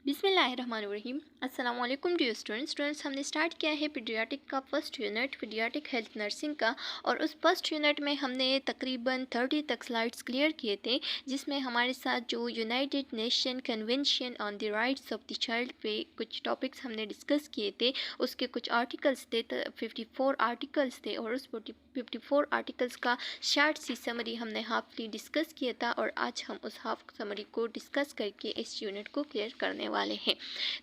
बिस्मिल्लाहिर्रहमानिर्रहीम। अस्सलाम वालेकुम डियर स्टूडेंट्स। हमने स्टार्ट किया है पीडियाट्रिक का first unit paediatric health nursing का, और उस फर्स्ट यूनिट में हमने तकरीबन 30 तक स्लाइड्स क्लियर किए थे, जिसमें हमारे साथ जो United nation convention on the rights of the child पे कुछ टॉपिक्स हमने डिस्कस किए थे। उसके कुछ आर्टिकल्स थे, 54 आर्टिकल्स थे, और उस 54 आर्टिकल्स का शार्ट सी समरी हमने हाफली डिस्कस किया था, और आज हम उस हाफ समरी को डिस्कस करके इस यूनिट को क्लियर करने वाले हैं।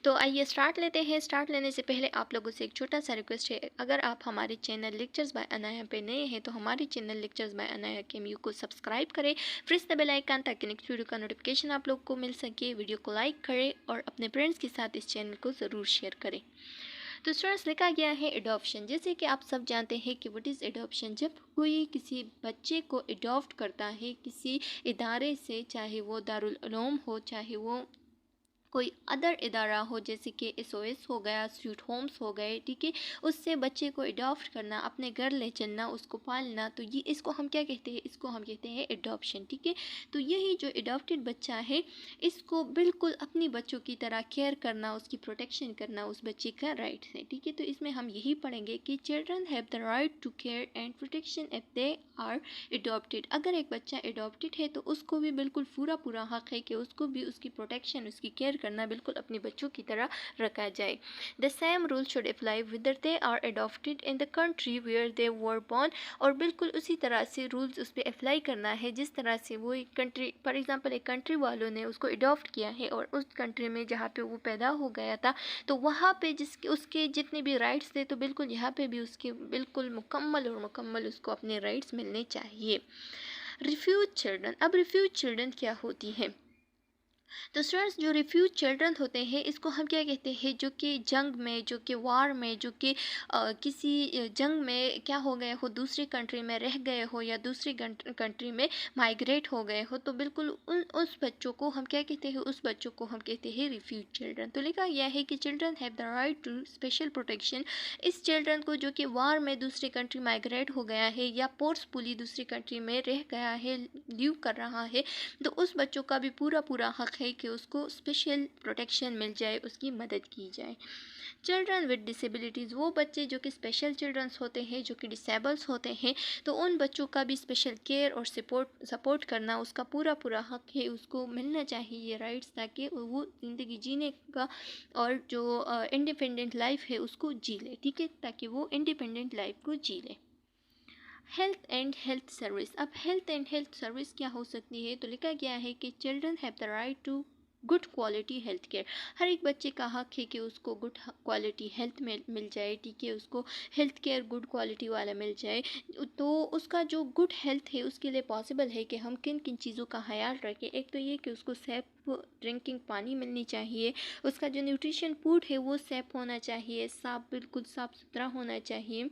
तो आइए स्टार्ट लेते हैं। स्टार्ट लेने से पहले आप लोगों से एक छोटा सा रिक्वेस्ट है, अगर आप हमारे चैनल लेक्चर्स बाय अनाया पे नए हैं तो हमारे channel lectures bye Anaya KMU को सब्सक्राइब करें, प्रेस द बेल आइकन ताकि नेक्स्ट वीडियो का नोटिफिकेशन आप लोग को मिल सके। वीडियो को लाइक करें और अपने फ्रेंड्स के साथ इस चैनल को ज़रूर शेयर करें। तो स्टूडेंट्स, लिखा गया है एडॉप्शन। जैसे कि आप सब जानते हैं कि व्हाट इज़ एडॉप्शन। जब कोई किसी बच्चे को एडॉप्ट करता है किसी इदारे से, चाहे वो दारुल उलूम हो, चाहे वो कोई अदर इदारा हो, जैसे कि SOS हो गया, स्वीट होम्स हो गए, ठीक है, उससे बच्चे को एडॉप्ट करना, अपने घर ले चलना, उसको पालना, तो ये इसको हम क्या कहते हैं? इसको हम कहते हैं एडॉप्शन, ठीक है। तो यही जो एडॉप्टेड बच्चा है, इसको बिल्कुल अपनी बच्चों की तरह केयर करना, उसकी प्रोटेक्शन करना उस बच्चे का राइट है, ठीक है। तो इसमें हम यही पढ़ेंगे कि children have the right to care and protection if they are adopted. अगर एक बच्चा एडॉप्टेड है तो उसको भी बिल्कुल पूरा हक है कि उसको भी उसकी प्रोटेक्शन, उसकी केयर करना बिल्कुल अपने बच्चों की तरह रखा जाए। The same rule should apply whether they are adopted in the country where they were born. और बिल्कुल उसी तरह से रूल्स उस पर अप्लाई करना है जिस तरह से वो एक कंट्री, फॉर एग्जांपल एक कंट्री वालों ने उसको एडॉप्ट किया है और उस कंट्री में जहाँ पे वो पैदा हो गया था, तो वहाँ पे जिसके उसके जितने भी राइट्स थे, तो बिल्कुल यहाँ पे भी उसके बिल्कुल मुकम्मल उसको अपने राइट्स मिलने चाहिए। Refugee children. अब रिफ्यूज चिल्ड्रन क्या होती है? तो स्टूडेंट्स, जो रिफ्यूज चिल्ड्रन होते हैं, इसको हम क्या कहते हैं? जो कि जंग में, जो कि वार में, जो कि किसी जंग में क्या हो गए हो, दूसरी कंट्री में रह गए हो या दूसरी कंट्री में माइग्रेट हो गए हो, तो बिल्कुल उस बच्चों को हम क्या कहते हैं? उस बच्चों को हम कहते हैं रिफ्यूज चिल्ड्रन। तो लिखा गया है कि children have the right to special protection. इस चिल्ड्रन को जो कि वार में दूसरी कंट्री माइग्रेट हो गया है या फोर्सफुली दूसरी कंट्री में रह गया है, लिव कर रहा है, तो उस बच्चों का भी पूरा हक है कि उसको स्पेशल प्रोटेक्शन मिल जाए, उसकी मदद की जाए। चिल्ड्रन विद डिसेबिलिटीज़, वो बच्चे जो कि स्पेशल चिल्ड्रंस होते हैं, जो कि डिसेबल्स होते हैं, तो उन बच्चों का भी स्पेशल केयर और सपोर्ट करना उसका पूरा हक है, उसको मिलना चाहिए ये राइट्स, ताकि वो ज़िंदगी जीने का और जो इंडिपेंडेंट लाइफ है उसको जी ले, ठीक है, ताकि वो इंडिपेंडेंट लाइफ को जी ले। Health and health service. अब हेल्थ एंड हेल्थ सर्विस क्या हो सकती है? तो लिखा गया है कि children have the right to good quality health care. हर एक बच्चे का हक है कि उसको गुड क्वालिटी हेल्थ मिल जाए, ठीक है, उसको हेल्थ केयर गुड क्वालिटी वाला मिल जाए। तो उसका जो गुड हेल्थ है उसके लिए पॉसिबल है कि हम किन किन चीज़ों का ख्याल रखें। एक तो ये कि उसको सेफ ड्रिंकिंग पानी मिलनी चाहिए, उसका जो न्यूट्रिशन फूड है वो सेफ होना चाहिए, बिल्कुल साफ़ सुथरा होना चाहिए,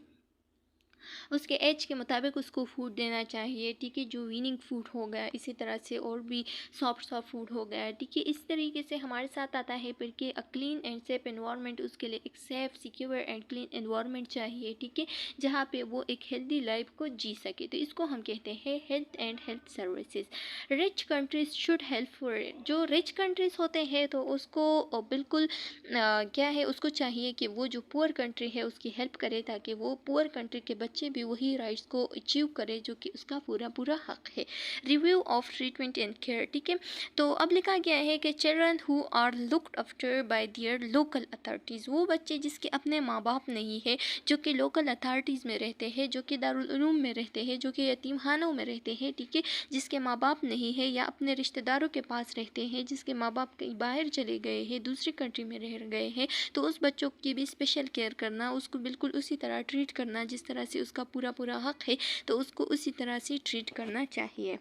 उसके एज के मुताबिक उसको फूड देना चाहिए, ठीक है, जो वीनिंग फूड हो गया, इसी तरह से और भी सॉफ्ट फूड हो गया, ठीक है। इस तरीके से हमारे साथ आता है फिर कि a clean and safe environment, उसके लिए एक safe secure and clean environment चाहिए, ठीक है, जहाँ पे वो एक हेल्दी लाइफ को जी सके। तो इसको हम कहते हैं health and health services. Rich countries should help for it. जो रिच कंट्रीज होते हैं तो उसको बिल्कुल क्या है, उसको चाहिए कि वो जो पुअर कंट्री है उसकी हेल्प करे, ताकि वो पुअर कंट्री के बच्चे भी वही राइट्स को अचीव करे जो कि उसका पूरा हक है। Review of treatment and care, ठीक है। तो अब लिखा गया है कि children who are looked after by their local authorities, वो बच्चे जिसके अपने माँ बाप नहीं है, जो कि लोकल अथॉरिटीज़ में रहते हैं, जो कि दारुल उलूम में रहते हैं, जो कि यतीमखानों में रहते हैं, ठीक है, जिसके माँ बाप नहीं है, या अपने रिश्तेदारों के पास रहते हैं जिसके माँ बाप कहीं बाहर चले गए हैं, दूसरी कंट्री में रह गए हैं, तो उस बच्चों की भी स्पेशल केयर करना, उसको बिल्कुल उसी तरह ट्रीट करना जिस तरह से उसका पूरा हक है, तो उसको उसी तरह से ट्रीट करना चाहिए।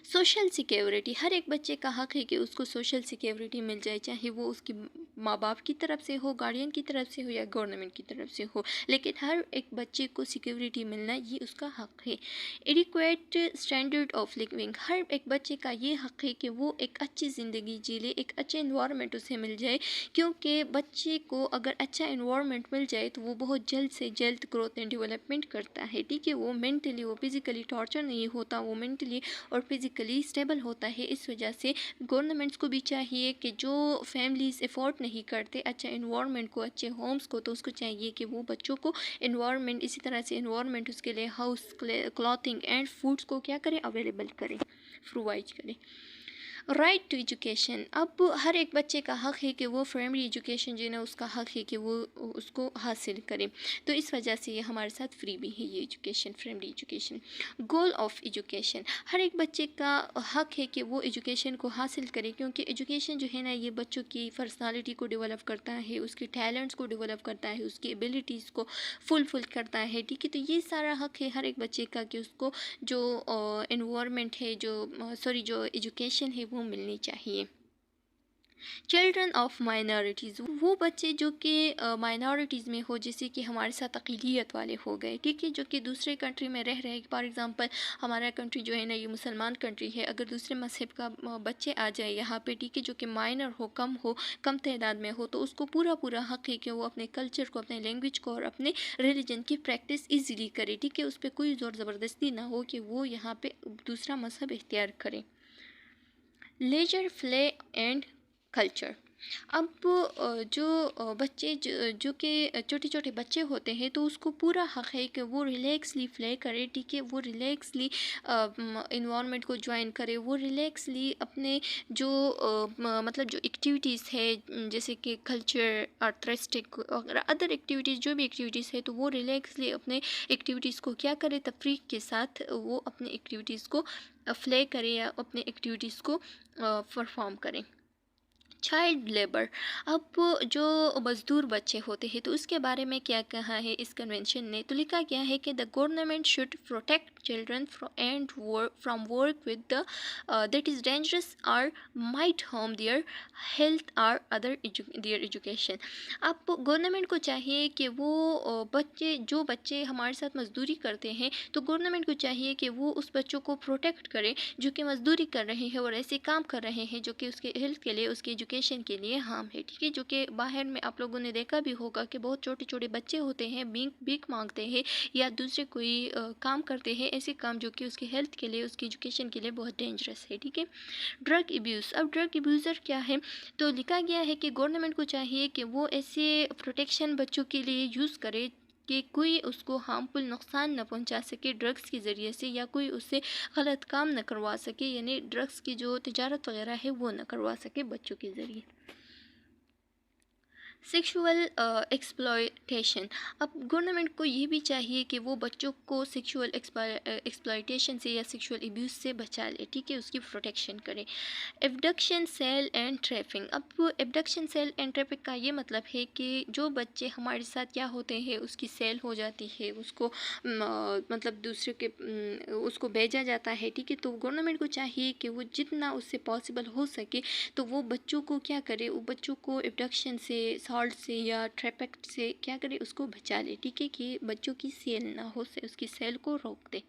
सोशल सिक्योरिटी, हर एक बच्चे का हक है कि उसको सोशल सिक्योरिटी मिल जाए, चाहे वो उसकी माँ बाप की तरफ से हो, गार्डियन की तरफ से हो या गवर्नमेंट की तरफ से हो, लेकिन हर एक बच्चे को सिक्योरिटी मिलना ये उसका हक है। एडिक्वेट स्टैंडर्ड ऑफ लिविंग, हर एक बच्चे का ये हक है कि वो एक अच्छी ज़िंदगी जी ले, एक अच्छे इन्वायरमेंट उसे मिल जाए, क्योंकि बच्चे को अगर अच्छा इन्वायरमेंट मिल जाए तो वो बहुत जल्द से जल्द ग्रोथ एंड डेवलपमेंट करता है, ठीक है, वो मेंटली, वो फिज़िकली टॉर्चर नहीं होता, वो मेंटली और फिज़िकली स्टेबल होता है। इस वजह से गवर्नमेंट्स को भी चाहिए कि जो फैमिलीज़ अफोर्ड नहीं करते अच्छा इन्वायरमेंट को, अच्छे होम्स को, तो उसको चाहिए कि वो बच्चों को इन्वायरमेंट, इसी तरह से इन्वायरमेंट उसके लिए हाउस, क्लॉथिंग एंड फूड्स को क्या करें, अवेलेबल करें, प्रोवाइड करें। राइट टू एजुकेशन, अब हर एक बच्चे का हक़ है कि वो प्राइमरी एजुकेशन जो है ना उसका हक़ है कि वो उसको हासिल करें। तो इस वजह से ये हमारे साथ फ्री भी है ये education, primary education. Goal of education, हर एक बच्चे का हक़ है कि वो एजुकेशन को हासिल करे, क्योंकि एजुकेशन जो है ना ये बच्चों की पर्सनालिटी को डेवलप करता है, उसके टैलेंट्स को डेवलप करता है, उसकी एबिलिटीज़ को फुलफिल करता है। ठीक है, तो ये सारा हक़ है हर एक बच्चे का कि उसको जो एनवायरनमेंट है, जो एजुकेशन है वो मिलनी चाहिए। चिल्ड्रन ऑफ माइनॉरिटीज़, वो बच्चे जो कि माइनॉरिटीज़ में हो, जैसे कि हमारे साथ अक़लियत वाले हो गए, ठीक है, जो कि दूसरे कंट्री में रह रहे, फॉर एग्ज़ाम्पल हमारा कंट्री जो है ना ये मुसलमान कंट्री है, अगर दूसरे मज़हब का बच्चे आ जाए यहाँ पे, ठीक है, जो कि माइनर हो, कम तादाद में हो, तो उसको पूरा हक़ है कि वो अपने कल्चर को, अपने लैंग्वेज को और अपने रिलीजन की प्रैक्टिस ईज़िली करे। ठीक है, उस पर कोई ज़ोर ज़बरदस्ती ना हो कि वो यहाँ पे दूसरा मज़हब इख्तियार करे। लेजर प्ले एंड कल्चर, अब जो बच्चे जो कि छोटे छोटे बच्चे होते हैं, तो उसको पूरा हक़ है कि वो रिलैक्सली प्ले करे। ठीक है, वो रिलैक्सली इन्वायरमेंट को ज्वाइन करे, वो रिलैक्सली अपने जो मतलब जो एक्टिविटीज़ है, जैसे कि कल्चर, आर्टिस्टिक और अदर एक्टिविटीज़, जो भी एक्टिविटीज़ है, तो वो रिलैक्सली अपने एक्टिविटीज़ को क्या करे, तफरीक के साथ वो अपने एक्टिविटीज़ को प्ले करे या अपने एक्टिविटीज़ को परफॉर्म करें। चाइल्ड लेबर, अब जो मज़दूर बच्चे होते हैं, तो उसके बारे में क्या कहा है इस कन्वेंशन ने, तो लिखा गया है कि the government should protect children and from work with the that is dangerous और माइट हार्म देयर हेल्थ और अदर देयर एजुकेशन। अब गवर्नमेंट को चाहिए कि वो जो बच्चे हमारे साथ मजदूरी करते हैं, तो गवर्नमेंट को चाहिए कि वो उस बच्चों को प्रोटेक्ट करे जो कि मजदूरी कर रहे हैं और ऐसे काम कर रहे हैं जो कि उसके हेल्थ के लिए, उसके एजुकेशन के लिए हार्म है। ठीक है, जो कि बाहर में आप लोगों ने देखा भी होगा कि बहुत छोटे छोटे बच्चे होते हैं, भीख मांगते हैं या दूसरे कोई काम करते हैं, ऐसे काम जो कि उसके हेल्थ के लिए, उसके एजुकेशन के लिए बहुत डेंजरस है। ठीक है, ड्रग एब्यूज़, अब ड्रग एब्यूज़र क्या है, तो लिखा गया है कि गवर्नमेंट को चाहिए कि वो ऐसे प्रोटेक्शन बच्चों के लिए यूज़ करे कि कोई उसको हार्मफुल नुकसान न पहुंचा सके ड्रग्स के ज़रिए से, या कोई उससे गलत काम न करवा सके, यानी ड्रग्स की जो तिजारत वगैरह है वो न करवा सके बच्चों के ज़रिए। सेक्सुअल एक्सप्लॉयटेशन, अब गवर्नमेंट को ये भी चाहिए कि वो बच्चों को सेक्सुअल एक्सप्लॉयटेशन से या सेक्सुअल एब्यूज़ से बचा ले। ठीक है, उसकी प्रोटेक्शन करे। एब्डक्शन, सेल एंड ट्रैफिंग, अब एब्डक्शन, सेल एंड ट्रैफिक का ये मतलब है कि जो बच्चे हमारे साथ क्या होते हैं, उसकी सेल हो जाती है, उसको मतलब दूसरे के उसको भेजा जाता है। ठीक है, तो गवर्नमेंट को चाहिए कि वो जितना उससे पॉसिबल हो सके तो वो बच्चों को क्या करे, वो बच्चों को एब्डक्शन से, सॉल्ट से या ट्रैफिक से क्या करे, उसको बचा ले। ठीक है, कि बच्चों की सेल ना हो, से उसकी सेल को रोक दे।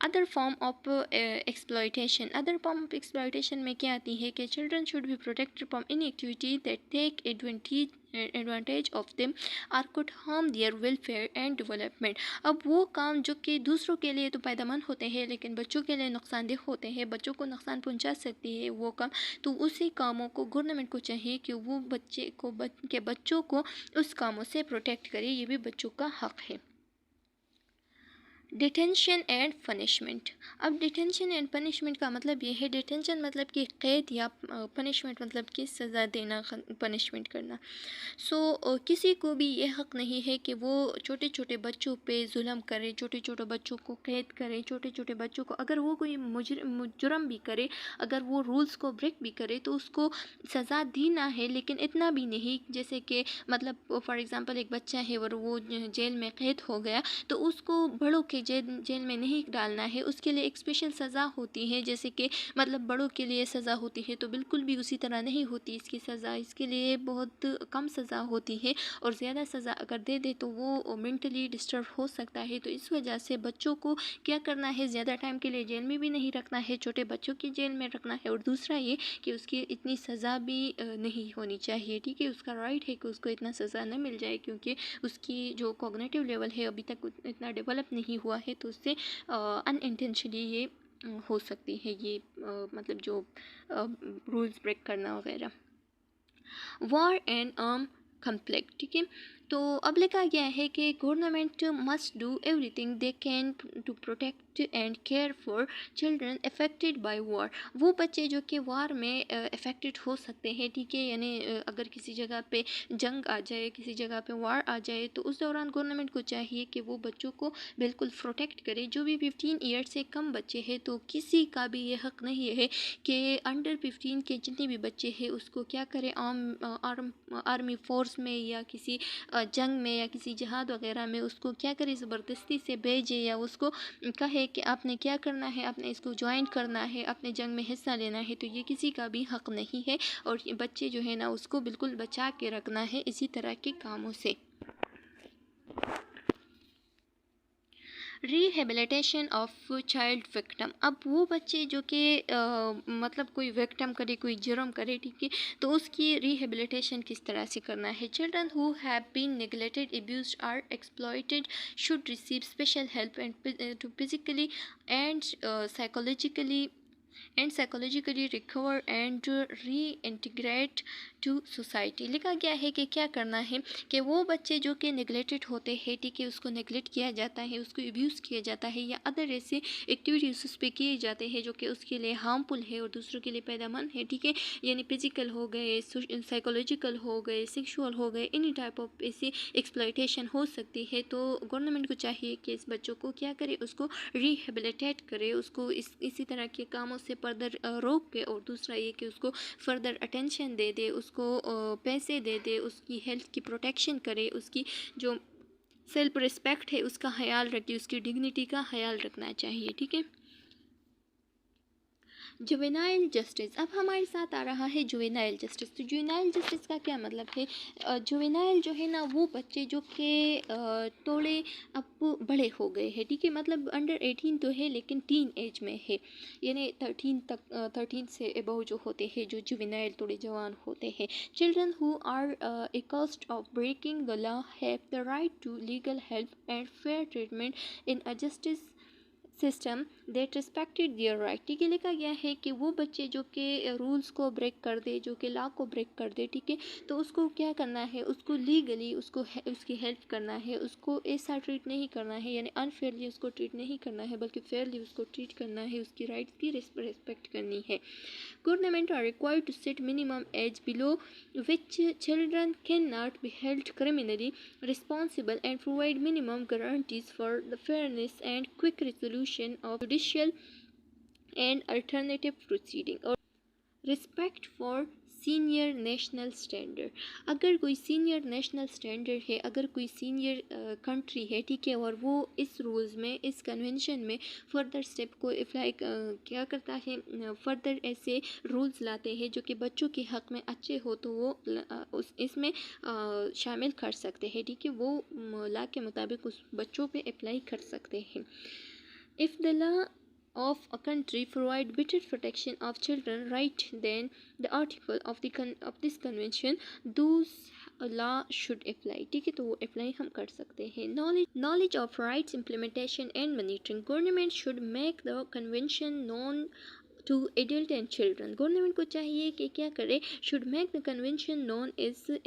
Other form of exploitation, other form of exploitation में क्या आती है कि children should be protected from any activity that take advantage of them और could harm their welfare and development. अब वो काम जो कि दूसरों के लिए तो फ़ायदेमंद होते हैं लेकिन बच्चों के लिए नुकसानदेह होते हैं, बच्चों को नुकसान पहुंचा सकती है वो काम, तो उसी कामों को गवर्नमेंट को चाहिए कि वो बच्चों को उस कामों से प्रोटेक्ट करे, ये भी बच्चों का हक़ है। डिटेंशन एंड पनिशमेंट, अब डिटेंशन एंड पनिशमेंट का मतलब ये है, डिटेंशन मतलब कि क़ैद, या पनिशमेंट मतलब कि सज़ा देना, पनिशमेंट करना। किसी को भी ये हक़ नहीं है कि वो छोटे छोटे बच्चों पे जुल्म करे, छोटे छोटे बच्चों को कैद करे, छोटे छोटे बच्चों को, अगर वो कोई जुर्म भी करे, अगर वो रूल्स को ब्रेक भी करे तो उसको सज़ा देना है, लेकिन इतना भी नहीं जैसे कि मतलब फॉर एग्ज़ाम्पल एक बच्चा है और वो जेल में कैद हो गया, तो उसको बड़ों के जेल में नहीं डालना है, उसके लिए एक स्पेशल सज़ा होती है, जैसे कि मतलब बड़ों के लिए सज़ा होती है तो बिल्कुल भी उसी तरह नहीं होती इसकी सज़ा, इसके लिए बहुत कम सज़ा होती है, और ज़्यादा सज़ा अगर दे दे तो वो मेंटली डिस्टर्ब हो सकता है। तो इस वजह से बच्चों को क्या करना है, ज़्यादा टाइम के लिए जेल में भी नहीं रखना है, छोटे बच्चों की जेल में रखना है, और दूसरा ये कि उसकी इतनी सज़ा भी नहीं होनी चाहिए। ठीक है, उसका राइट है कि उसको इतना सज़ा न मिल जाए, क्योंकि उसकी जो कॉग्निटिव लेवल है अभी तक इतना डेवलप नहीं हुआ है, तो उससे अनइंटेंशनली ये हो सकती है ये मतलब जो रूल्स ब्रेक करना वगैरह। वॉर एंड आर्म कम्प्लेक्ट, ठीक है। तो अब लिखा गया है कि government must do everything they can to protect and care for children affected by war. वो बच्चे जो कि वार में अफेक्टेड हो सकते हैं, ठीक है, यानी अगर किसी जगह पे जंग आ जाए, किसी जगह पे वार आ जाए, तो उस दौरान गवर्नमेंट को चाहिए कि वो बच्चों को बिल्कुल प्रोटेक्ट करे। जो भी 15 ईयर्स से कम बच्चे हैं, तो किसी का भी ये हक नहीं है कि अंडर 15 के जितने भी बच्चे हैं उसको क्या करें, आर्मी फोर्स में या किसी जंग में या किसी जहाद वगैरह में उसको क्या करे, ज़बरदस्ती से भेजे या उसको कहे कि आपने क्या करना है, आपने इसको ज्वाइन करना है, आपने जंग में हिस्सा लेना है। तो ये किसी का भी हक नहीं है और ये बच्चे जो है ना उसको बिल्कुल बचा के रखना है इसी तरह के कामों से। Rehabilitation of child victim. अब वो बच्चे जो कि मतलब कोई विक्टिम करे, कोई जुर्म करे, ठीक है, तो उसकी रिहेबिलिटेशन किस तरह से करना है। Children who have been neglected, abused और exploited should receive special help and to physically and psychologically recover and reintegrate to society. लिखा गया है कि क्या करना है कि वो बच्चे जो कि नेग्लेक्टेड होते हैं, ठीक है, उसको नेग्लेक्ट किया जाता है, उसको अब्यूज़ किया जाता है या अदर ऐसे एक्टिविटीज़ उस पर किए जाते हैं जो कि उसके लिए हार्मफुल है और दूसरों के लिए पैदामंद है, ठीक है, यानी फिजिकल हो गए, साइकोलॉजिकल हो गए, सेक्सुअल हो गए, एनी टाइप ऑफ ऐसी एक्सप्लॉयटेशन हो सकती है। तो गवर्नमेंट को चाहिए कि इस बच्चों को क्या करे, उसको रिहेबिलिटेट करे, उसको इसी तरह के कामों से फर्दर रोक के, और दूसरा ये कि उसको फर्दर अटेंशन दे दे, उसको पैसे दे दे, उसकी हेल्थ की प्रोटेक्शन करे, उसकी जो सेल्फ रिस्पेक्ट है उसका ख्याल रखे, उसकी डिग्निटी का ख्याल रखना चाहिए, ठीक है। Juvenile justice. अब हमारे साथ आ रहा है जुवेनाइल जस्टिस। तो जुवेनाइल जस्टिस का क्या मतलब है। जुवेनाइल जो है ना वो बच्चे जो कि थोड़े अब बड़े हो गए हैं, ठीक है, मतलब अंडर 18 तो है लेकिन टीन एज में है, यानी 13 से एबव जो होते हैं, जो जुवेनाइल थोड़े जवान होते हैं। Children who are accused of breaking the law have the right to legal help and fair treatment in a justice system that respected their right. ठीक है, लिखा गया है कि वो बच्चे जो कि रूल्स को ब्रेक कर दे, जो कि लॉ को ब्रेक कर दे, ठीक है, तो उसको क्या करना है, उसको लीगली उसकी हेल्प करना है, उसको ऐसा ट्रीट नहीं करना है, यानी अनफेयरली उसको ट्रीट नहीं करना है, बल्कि फेयरली उसको ट्रीट करना है, उसकी राइट्स की रिस्पेक्ट करनी है। Government are required to set minimum age below which children cannot be held criminally responsible and provide minimum guarantees for the fairness and quick resolution of judicial and alternative proceeding or respect for senior national standard. अगर कोई senior national standard है, अगर कोई senior country है, ठीक है, और वो इस रूल्स में, इस कन्वेंशन में फर्दर स्टेप को अप्लाई क्या करता है, फर्दर ऐसे रूल्स लाते हैं जो कि बच्चों के हक़ में अच्छे हो, तो वो इसमें शामिल कर सकते हैं, ठीक है, वो लॉ के मुताबिक उस बच्चों पे अप्लाई कर सकते हैं। If the law of a country provide better protection of children right than the article of this convention, those law should apply। ठीक है, तो वो अप्लाई हम कर सकते हैं। knowledge of rights implementation and monitoring। government should make the convention known to adult and children. Government को चाहिए कि क्या करे, should make the convention known,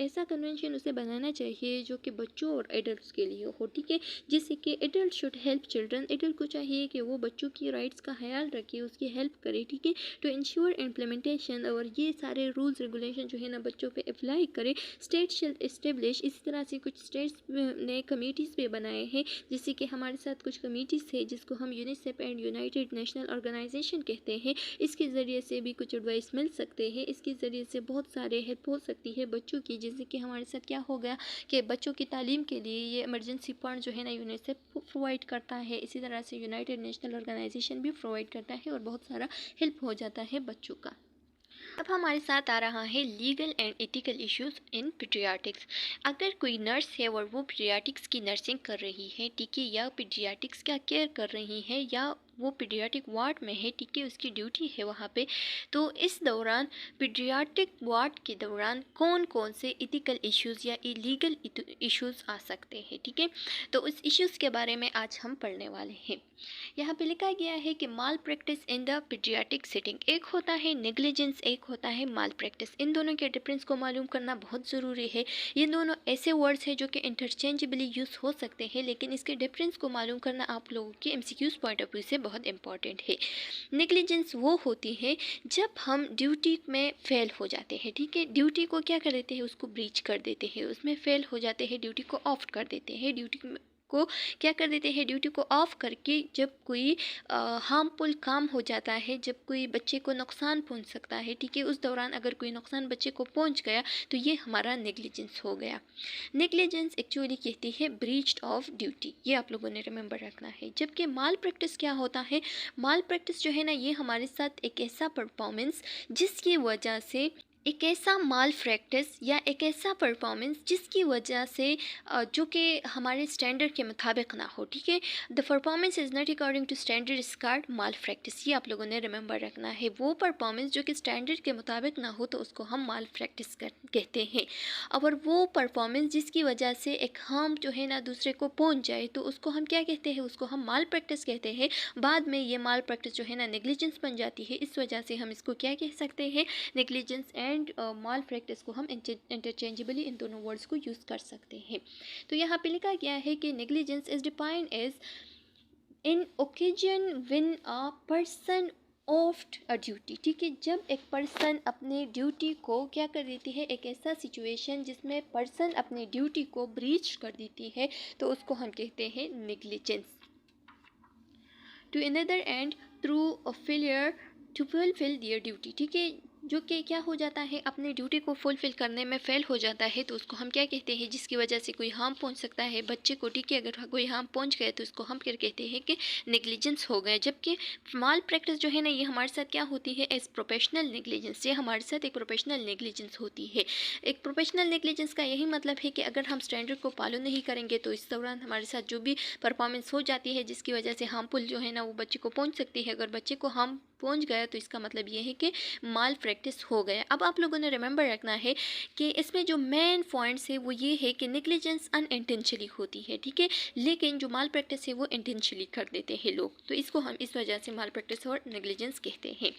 ऐसा कन्वेंशन उसे बनाना चाहिए जो कि बच्चों और एडल्ट्स के लिए हो, ठीक है, जिससे कि adult should help children. Adult को चाहिए कि वो बच्चों की राइट्स का ख्याल रखे, उसकी हेल्प करे, ठीक है, टू इंश्योर इम्प्लीमेंटेशन, और ये सारे रूल्स रेगुलेशन जो है ना बच्चों पे अप्लाई करे। स्टेट शेल इस्टेब्लिश, इसी तरह से कुछ स्टेट्स ने कमेटीज़ पे बनाए हैं, जैसे कि हमारे साथ कुछ कमेटीज़ है जिसको हम UNICEF and United National organisation कहते हैं। इसके ज़रिए से भी कुछ एडवाइस मिल सकते हैं, इसके ज़रिए से बहुत सारे हेल्प हो सकती है बच्चों की, जैसे कि हमारे साथ क्या हो गया कि बच्चों की तालीम के लिए ये इमरजेंसी फंड जो है ना यूनिसेफ प्रोवाइड करता है, इसी तरह से यूनाइटेड नेशनल ऑर्गेनाइजेशन भी प्रोवाइड करता है और बहुत सारा हेल्प हो जाता है बच्चों का। अब हमारे साथ आ रहा है legal and ethical issues in paediatrics. अगर कोई नर्स है और वो पीडियाट्रिक्स की नर्सिंग कर रही है, ठीक है, या पीडियाट्रिक्स का केयर कर रही है, या वो पीडियाट्रिक वार्ड में है, ठीक है, उसकी ड्यूटी है वहाँ पे। तो इस दौरान पीडियाट्रिक वार्ड के दौरान कौन कौन से इथिकल इश्यूज़ या इलीगल इश्यूज़ आ सकते हैं, ठीक है। तो उस इश्यूज़ के बारे में आज हम पढ़ने वाले हैं। यहाँ पे लिखा गया है कि malpractice in the paediatric setting, एक होता है नेग्लिजेंस, एक होता है माल प्रैक्टिस। इन दोनों के डिफरेंस को मालूम करना बहुत ज़रूरी है। ये दोनों ऐसे वर्ड्स हैं जो कि इंटरचेंजेबली यूज़ हो सकते हैं, लेकिन इसके डिफरेंस को मालूम करना आप लोगों के एमसीक्यूज़ पॉइंट ऑफ व्यू से बहुत इंपॉर्टेंट है। नेग्लिजेंस वो होती है जब हम ड्यूटी में फ़ेल हो जाते हैं, ठीक है, ड्यूटी को क्या कर देते हैं, उसको ब्रीच कर देते हैं, उसमें फ़ेल हो जाते हैं, ड्यूटी को ऑफ कर देते हैं, ड्यूटी को क्या कर देते हैं, ड्यूटी को ऑफ करके जब कोई हार्मफुल काम हो जाता है, जब कोई बच्चे को नुकसान पहुंच सकता है, ठीक है, उस दौरान अगर कोई नुकसान बच्चे को पहुंच गया तो ये हमारा नेग्लिजेंस हो गया। नेग्लिजेंस एक्चुअली कहती है ब्रीच ऑफ ड्यूटी, ये आप लोगों ने रिमेंबर रखना है। जबकि माल प्रैक्टिस क्या होता है, माल प्रैक्टिस जो है ना, ये हमारे साथ एक ऐसा परफॉर्मेंस जिसकी वजह से एक ऐसा माल प्रैक्टिस या एक ऐसा परफॉर्मेंस जिसकी वजह से जो कि हमारे स्टैंडर्ड के मुताबिक ना हो, ठीक है, the performance is not according to standard is called malpractice. ये आप लोगों ने रिमेंबर रखना है। वो परफॉर्मेंस जो कि स्टैंडर्ड के मुताबिक ना हो तो उसको हम माल प्रैक्टिस कहते हैं। और वो परफॉर्मेंस जिसकी वजह से एक हार्म जो है ना दूसरे को पहुंच जाए तो उसको हम क्या कहते हैं, उसको हम माल प्रैक्टिस कहते हैं। बाद में ये माल प्रैक्टिस जो है ना नेग्लिजेंस बन जाती है, इस वजह से हम इसको क्या कह सकते हैं, नेग्लिजेंस एंड माल प्रैक्टिस को हम इंटरचेंजेबली इन दोनों वर्ड्स को यूज़ कर सकते हैं। तो यहाँ पे लिखा गया है कि negligence is defined as in occasion when a person owed a duty, ठीक है, जब एक पर्सन अपने ड्यूटी को क्या कर देती है, एक ऐसा सिचुएशन जिसमें पर्सन अपने ड्यूटी को ब्रीच कर देती है तो उसको हम कहते हैं negligence. To another and through a failure to fulfil their duty, ठीक है, जो कि क्या हो जाता है, अपने ड्यूटी को फुलफिल करने में फेल हो जाता है तो उसको हम क्या कहते हैं, जिसकी वजह से कोई हार्म पहुंच सकता है बच्चे को, ठीक है, अगर कोई हार्म पहुंच गया तो उसको हम क्या कहते हैं कि नेग्लिजेंस हो गया। जबकि माल प्रैक्टिस जो है ना, ये हमारे साथ क्या होती है, एज प्रोफेशनल नेग्लिजेंस, ये हमारे साथ एक प्रोफेशनल नेग्लिजेंस होती है। एक प्रोफेशनल नेग्लिजेंस का यही मतलब है कि अगर हम स्टैंडर्ड को फॉलो नहीं करेंगे तो इस दौरान हमारे साथ जो भी परफॉर्मेंस हो जाती है जिसकी वजह से हार्मफुल जो है ना वो बच्चे को पहुंच सकती है, अगर बच्चे को हार्म पहुंच गया तो इसका मतलब ये है कि माल प्रैक्टिस हो गया। अब आप लोगों ने रिमेंबर रखना है कि इसमें जो मेन पॉइंट्स है वो ये है कि नेग्लिजेंस अनइंटेंशनली होती है, ठीक है, लेकिन जो माल प्रैक्टिस है वो इंटेंशनली कर देते हैं लोग, तो इसको हम इस वजह से माल प्रैक्टिस और नेग्लिजेंस कहते हैं।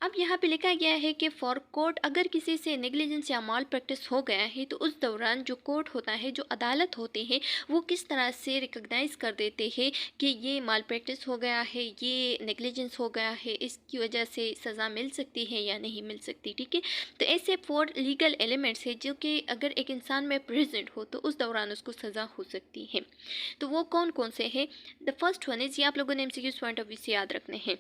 अब यहाँ पे लिखा गया है कि फॉर कोर्ट, अगर किसी से नेग्लिजेंस या माल प्रैक्टिस हो गया है तो उस दौरान जो कोर्ट होता है, जो अदालत होते हैं, वो किस तरह से रिकॉग्नाइज़ कर देते हैं कि ये माल प्रैक्टिस हो गया है, ये नेग्लिजेंस हो गया है, इसकी वजह से सज़ा मिल सकती है या नहीं मिल सकती, ठीक है। तो ऐसे 4 लीगल एलिमेंट्स है जो कि अगर एक इंसान में प्रेजेंट हो तो उस दौरान उसको सज़ा हो सकती है। तो वो कौन कौन से हैं? द फर्स्ट वन इज़, ये आप लोगों ने एमसीक्यूज़ पॉइंट ऑफ व्यू से याद रखने हैं,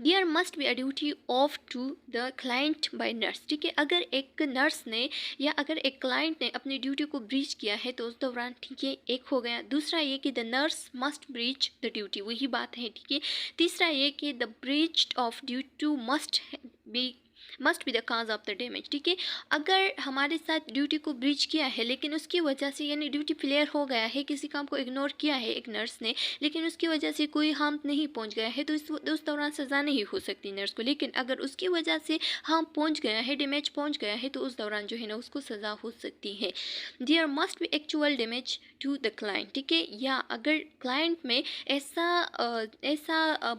there must be a duty of to the client by nurse, ठीक है, अगर एक नर्स ने या अगर एक क्लाइंट ने अपनी ड्यूटी को ब्रीच किया है तो उस दौरान, ठीक है, एक हो गया। दूसरा ये कि the nurse must breach the duty, वही बात है, ठीक है। तीसरा ये कि the breach of duty must be the cause of the damage, ठीक है, अगर हमारे साथ ड्यूटी को ब्रीच किया है लेकिन उसकी वजह से, यानी ड्यूटी फेलियर हो गया है, किसी काम को इग्नोर किया है एक नर्स ने, लेकिन उसकी वजह से कोई हार्म नहीं पहुंच गया है तो उस दौरान सज़ा नहीं हो सकती नर्स को। लेकिन अगर उसकी वजह से हार्म पहुंच गया है, डैमेज पहुंच गया है तो उस दौरान जो है ना उसको सज़ा हो सकती है। There must be actual damage to the client, ठीक है, या अगर क्लाइंट में ऐसा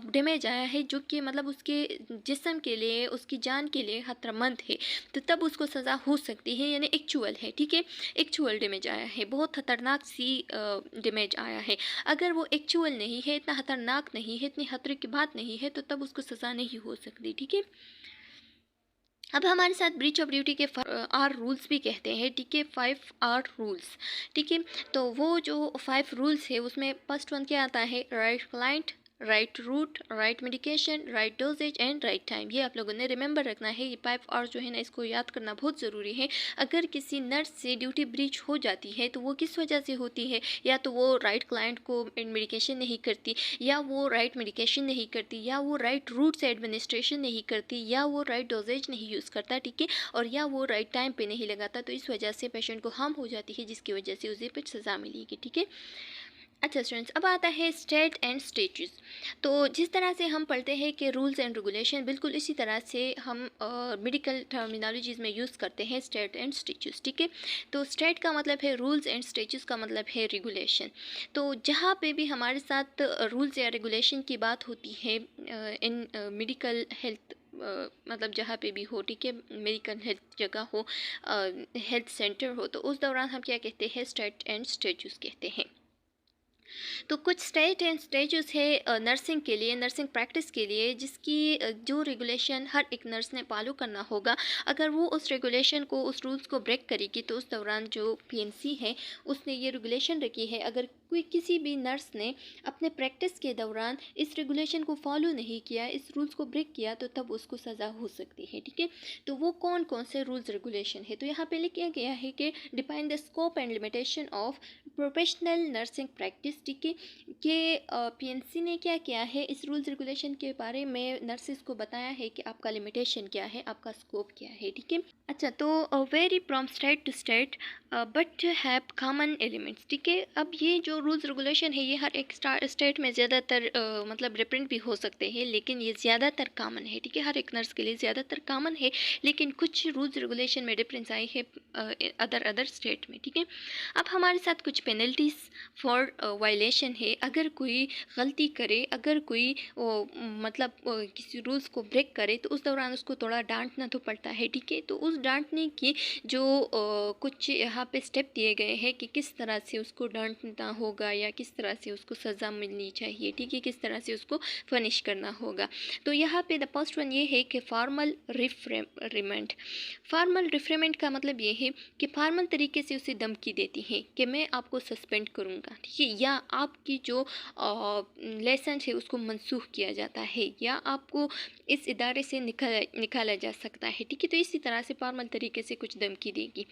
डैमेज आया है जो कि मतलब उसके जिस्म के लिए, उसकी जान के लिए खतरमंद है तो तब उसको सज़ा हो सकती है, यानी एक्चुअल है, ठीक है, एक्चुअल डैमेज आया है, बहुत खतरनाक सी डैमेज आया है। अगर वो एक्चुअल नहीं है, इतना खतरनाक नहीं है, इतनी खतरे की बात नहीं है तो तब उसको सज़ा नहीं हो सकती, ठीक है। अब हमारे साथ ब्रीच ऑफ ड्यूटी के आर रूल्स भी कहते हैं, ठीक है, 5 आर रूल्स, ठीक है। तो वो जो 5 रूल्स है उसमें फर्स्ट वन क्या आता है, right client, right route, right medication, right doses and right time, ये आप लोगों ने रिमेंबर रखना है। ये 5 आर जो है ना इसको याद करना बहुत ज़रूरी है। अगर किसी नर्स से ड्यूटी ब्रीच हो जाती है तो वो किस वजह से होती है, या तो वो राइट क्लाइंट को मेडिकेशन नहीं करती, या वो राइट मेडिकेशन नहीं करती, या वो राइट रूट से एडमिनिस्ट्रेशन नहीं करती, या वो राइट डोजेज नहीं यूज़ करता, ठीक है, और या वो राइट टाइम पे नहीं लगाता, तो इस वजह से पेशेंट को हार्म हो जाती है जिसकी वजह से उसे फिर सज़ा मिलेगी, ठीक है। अच्छा स्टूडेंट्स, अब आता है स्टेट एंड स्टेट्स। तो जिस तरह से हम पढ़ते हैं कि रूल्स एंड रेगुलेशन, बिल्कुल इसी तरह से हम मेडिकल टर्मिनोलॉजीज़ में यूज़ करते हैं स्टेट एंड स्टेट्स। ठीक है, तो स्टेट का मतलब है रूल्स एंड स्टेट्स का मतलब है रेगुलेशन। तो जहाँ पे भी हमारे साथ रूल्स या रेगुलेशन की बात होती है इन मेडिकल हेल्थ, मतलब जहाँ पे भी हो, ठीक है, मेडिकल हेल्थ जगह हो, हेल्थ सेंटर हो, तो उस दौरान हम क्या कहते हैं, स्टेट एंड स्टेट्स कहते हैं। तो कुछ स्टेट एंड स्टेट्स है नर्सिंग के लिए, नर्सिंग प्रैक्टिस के लिए, जिसकी जो रेगुलेशन हर एक नर्स ने फॉलो करना होगा। अगर वो उस रेगुलेशन को, उस रूल्स को ब्रेक करेगी तो उस दौरान जो पीएनसी है उसने ये रेगुलेशन रखी है, अगर कोई किसी भी नर्स ने अपने प्रैक्टिस के दौरान इस रेगुलेशन को फॉलो नहीं किया, इस रूल्स को ब्रेक किया, तो तब उसको सज़ा हो सकती है। ठीक है, तो वो कौन कौन से रूल्स रेगुलेशन है, तो यहाँ पे लिखा गया है कि define the scope and limitation of professional nursing practice. ठीक है, कि पीएनसी ने क्या किया है, इस रूल्स रेगुलेशन के बारे में नर्सिस को बताया है कि आपका लिमिटेशन क्या है, आपका स्कोप क्या है। ठीक है, अच्छा, तो vary from state to state but have common elements. ठीक है, अब ये जो रूल्स रेगुलेशन है ये हर एक स्टेट में ज़्यादातर मतलब डिफरेंट भी हो सकते हैं, लेकिन ये ज़्यादातर कॉमन है। ठीक है, हर एक नर्स के लिए ज़्यादातर कॉमन है, लेकिन कुछ रूल्स रेगुलेशन में डिफरेंस आई है अदर स्टेट में। ठीक है, अब हमारे साथ कुछ पेनल्टीज़ फॉर वायलेशन है। अगर कोई गलती करे, अगर कोई मतलब किसी रूल्स को ब्रेक करे, तो उस दौरान उसको थोड़ा डांटना तो पड़ता है। ठीक है, तो उस डांटने की जो कुछ यहाँ पे स्टेप दिए गए हैं कि किस तरह से उसको डांटना होगा या किस तरह से उसको सज़ा मिलनी चाहिए। ठीक है, किस तरह से उसको फनिश करना होगा। तो यहाँ पे द फर्स्ट वन ये है कि फॉर्मल रिफ्रेमेंट। फॉर्मल रिफ्रेमेंट का मतलब ये है कि फॉर्मल तरीके से उसे धमकी देती है कि मैं आपको सस्पेंड करूँगा। ठीक है, या आपकी जो लाइसेंस है उसको मनसूख किया जाता है, या आपको इस इदारे से निकाला जा सकता है। ठीक है, तो इसी तरह से फॉर्मल तरीके से कुछ धमकी देगी।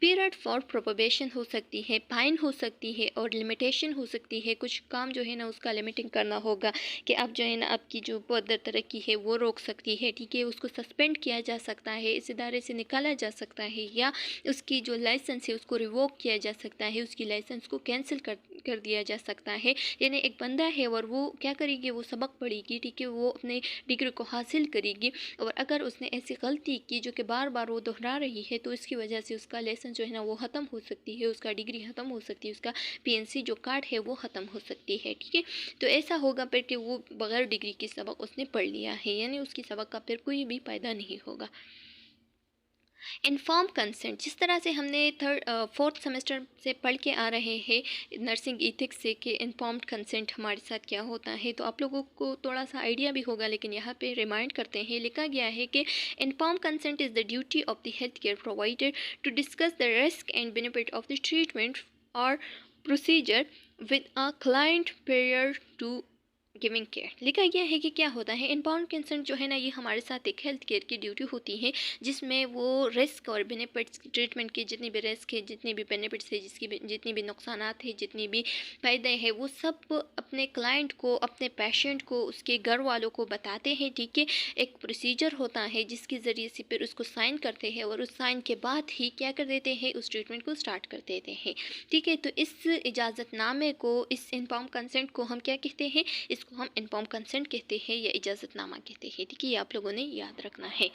पीरियड फॉर प्रोबेशन हो सकती है, फाइन हो सकती है, और लिमिटेशन हो सकती है। कुछ काम जो है ना उसका लिमिटिंग करना होगा कि आप जो है ना आपकी जो फर्दर तरक्की है वो रोक सकती है। ठीक है, उसको सस्पेंड किया जा सकता है, इस इदारे से निकाला जा सकता है, या उसकी जो लाइसेंस है उसको रिवोक किया जा सकता है, उसकी लाइसेंस को कैंसिल कर दिया जा सकता है। यानी एक बंदा है और वो क्या करेगी, वो सबक पढ़ेगी। ठीक है, वो अपने डिग्री को हासिल करेगी, और अगर उसने ऐसी गलती की जो कि बार बार वो दोहरा रही है, तो इसकी वजह से उसका लाइसेंस जो है ना वो ख़त्म हो सकती है, उसका डिग्री ख़त्म हो सकती है, उसका पीएनसी जो कार्ड है वो ख़त्म हो सकती है। ठीक है, तो ऐसा होगा फिर कि वो बगैर डिग्री के सबक उसने पढ़ लिया है, यानी उसकी सबक का फिर कोई भी फ़ायदा नहीं होगा। इन्फॉर्म कंसेंट, जिस तरह से हमने फोर्थ सेमेस्टर से पढ़ के आ रहे हैं नर्सिंग इथिक्स से कि इन्फॉर्म्ड कंसेंट हमारे साथ क्या होता है, तो आप लोगों को थोड़ा सा आइडिया भी होगा, लेकिन यहाँ पे रिमाइंड करते हैं। लिखा गया है कि inform consent is the duty of the health care provider to discuss the risk and benefit of the treatment और procedure with a client prior to giving care. लिखा गया है कि क्या होता है, इन्फॉर्म्ड कंसेंट जो है ना ये हमारे साथ एक हेल्थ केयर की ड्यूटी होती है, जिसमें वो रिस्क और बेनिफिट्स, ट्रीटमेंट के जितनी भी रिस्क है, जितनी भी बेनिफिट्स है, जितनी भी नुकसानात है, जितनी भी फ़ायदे हैं, वो सब अपने क्लाइंट को, अपने पेशेंट को, उसके घर वालों को बताते हैं। ठीक है, एक प्रोसीजर होता है जिसके ज़रिए से फिर उसको साइन करते हैं, और उस साइन के बाद ही क्या कर देते हैं, उस ट्रीटमेंट को स्टार्ट कर देते हैं। ठीक है, तो इस इजाज़तनामे को, इस इन्फॉर्म कंसेंट को हम क्या कहते हैं, इसको हम इन्फॉर्म कंसेंट कहते हैं या इजाज़तनामा कहते हैं। ठीक है, ये आप लोगों ने याद रखना है।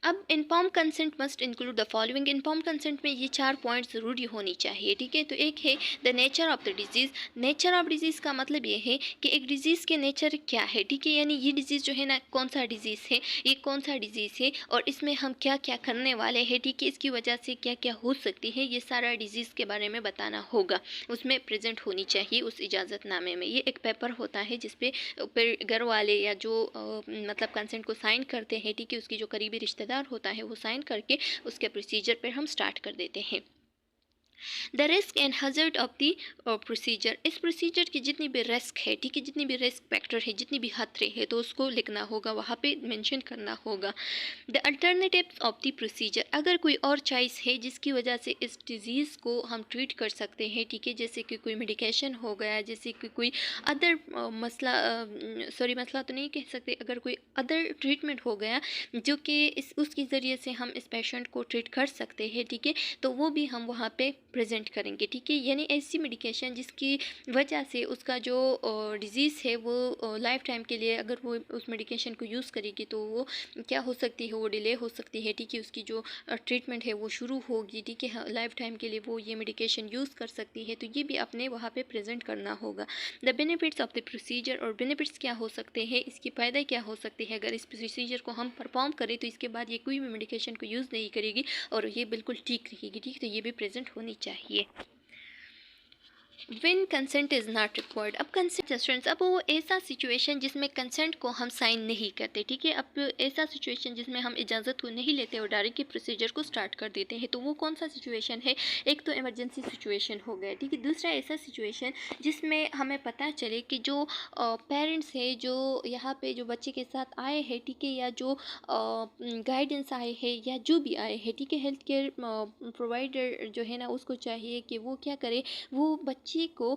अब inform consent must include the following. Inform consent में ये 4 पॉइंट ज़रूरी होनी चाहिए। ठीक है, तो एक है the nature of the disease. Nature of disease का मतलब ये है कि एक डिजीज़ के नेचर क्या है। ठीक है, यानी ये डिजीज़ जो है ना कौन सा डिजीज़ है, ये कौन सा डिजीज़ है, और इसमें हम क्या क्या करने वाले हैं। ठीक है, इसकी वजह से क्या क्या हो सकती है, ये सारा डिजीज़ के बारे में बताना होगा, उसमें प्रेजेंट होनी चाहिए उस इजाज़तनामे में। ये एक पेपर होता है जिसपे फिर घर वाले या जो मतलब कंसेंट को साइन करते हैं, ठीक है, उसकी जो करीबी रिश्तेदार होता है वो साइन करके उसके प्रोसीजर पर हम स्टार्ट कर देते हैं। The risk and hazard of the procedure. इस प्रोसीजर की जितनी भी रिस्क है, ठीक है, जितनी भी रिस्क फैक्टर है, जितनी भी खतरे है, तो उसको लिखना होगा, वहाँ पे मेंशन करना होगा। The alternatives of the procedure. अगर कोई और चॉइस है जिसकी वजह से इस डिज़ीज़ को हम ट्रीट कर सकते हैं, ठीक है, जैसे कि कोई मेडिकेशन हो गया, जैसे कि कोई अदर मसला तो नहीं कह सकते, अगर कोई अदर ट्रीटमेंट हो गया जो कि उसके ज़रिए से हम इस पेशेंट को ट्रीट कर सकते हैं, ठीक है, तो वो भी हम वहाँ पे प्रेजेंट करेंगे, ठीक है। यानी ऐसी मेडिकेशन जिसकी वजह से उसका जो डिज़ीज़ है वो लाइफ टाइम के लिए अगर वो उस मेडिकेशन को यूज़ करेगी तो वो क्या हो सकती है, वो डिले हो सकती है, ठीक है। उसकी जो ट्रीटमेंट है वो शुरू होगी, ठीक है। लाइफ टाइम के लिए वो ये मेडिकेशन यूज़ कर सकती है, तो ये भी अपने वहाँ पे प्रेजेंट करना होगा। The benefits of the procedure, और बेनिफिट्स क्या हो सकते हैं, इसकी फ़ायदा क्या हो सकते हैं अगर इस प्रोसीजर को हम परफॉर्म करें तो इसके बाद ये कोई भी मेडिकेशन को यूज़ नहीं करेगी और ये बिल्कुल ठीक रहेगी, ठीक। तो ये भी प्रेजेंट होनी चाहिए। Win consent is not required. अब कंसेंट स्टूडेंट्स, अब वो ऐसा सिचुएशन जिसमें कंसेंट को हम साइन नहीं करते, ठीक है। अब ऐसा सिचुएशन जिसमें हम इजाज़त को नहीं लेते और डायरेक्ट प्रोसीजर को स्टार्ट कर देते हैं, तो वो कौन सा सिचुएशन है। एक तो इमरजेंसी सिचुएशन हो गया, ठीक है। दूसरा ऐसा सिचुएशन जिसमें हमें पता चले कि जो पेरेंट्स है जो यहाँ पे जो बच्चे के साथ आए हैं, ठीक है, या जो गाइडेंस आए हैं या जो भी आए हैं, ठीक है, हेल्थ केयर प्रोवाइडर जो है ना उसको चाहिए कि वो क्या करे, वो बच्चे को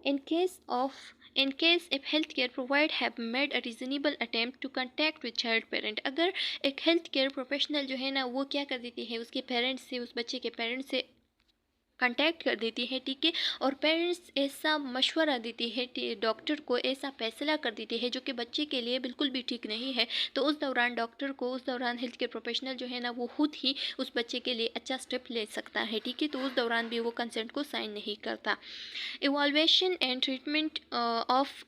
in case if healthcare provider have made a reasonable attempt to contact with child parent, अगर एक हेल्थ केयर प्रोफेशनल जो है ना वो क्या कर देती है, उसके पेरेंट्स से, उस बच्चे के पेरेंट्स से कांटेक्ट कर देती है, ठीक है, और पेरेंट्स ऐसा मशवरा देती है, डॉक्टर को ऐसा फैसला कर देती है जो कि बच्चे के लिए बिल्कुल भी ठीक नहीं है, तो उस दौरान डॉक्टर को, उस दौरान हेल्थ केयर प्रोफेशनल जो है ना वो खुद ही उस बच्चे के लिए अच्छा स्टेप ले सकता है, ठीक है। तो उस दौरान भी वो कंसेंट को साइन नहीं करता। Evaluation and treatment of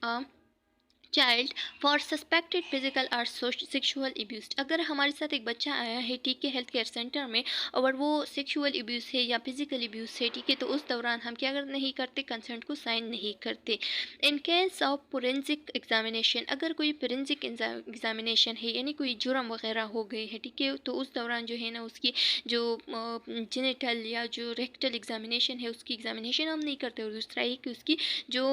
child for suspected physical और सेक्सुअल अब्यूज, अगर हमारे साथ एक बच्चा आया है, ठीक है, हेल्थ केयर सेंटर में, और वो सेक्सुअल अब्यूज़ है या फिजिकल अब्यूज़ है, ठीक है, तो उस दौरान हम क्या नहीं करते, कंसेंट को साइन नहीं करते। In case of forensic examination, अगर कोई फोरेंसिक एग्जामिनेशन है यानी कोई जुर्म वगैरह हो गए है, ठीक है, तो उस दौरान जो है ना उसकी जो जेनिटल या जो रेक्टल एग्जामिनेशन है उसकी एग्जामिनेशन हम नहीं करते, और दूसरा है कि उसकी जो